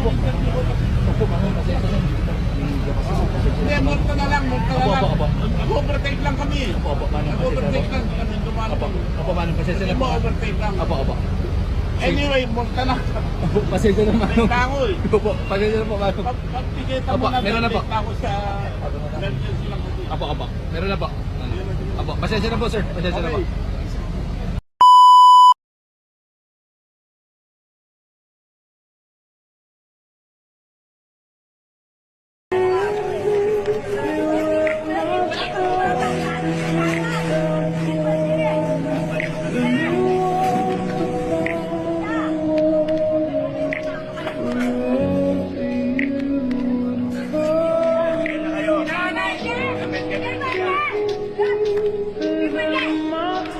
Opo. Opo, manong kasi ito lang. Hindi, multa na lang, multa na Opo, lang. opo, opo. Nag-overtake lang kami. Opo, opo, manong kasi Nag-overtake ito. lang kami, dumaan Opo, kami. opo, manong kasi Hindi ito. mo overtake lang. Opo, opo. Anyway, multa na. Opo, pasensya na manong. Take na ako eh. Opo, pasensya na po manong. Pag-tikita Opo, mo na, meron na po. take na ako sa emergency lang. Opo, opo. Meron na po. Opo, pasensya na po sir. Pasensya na po.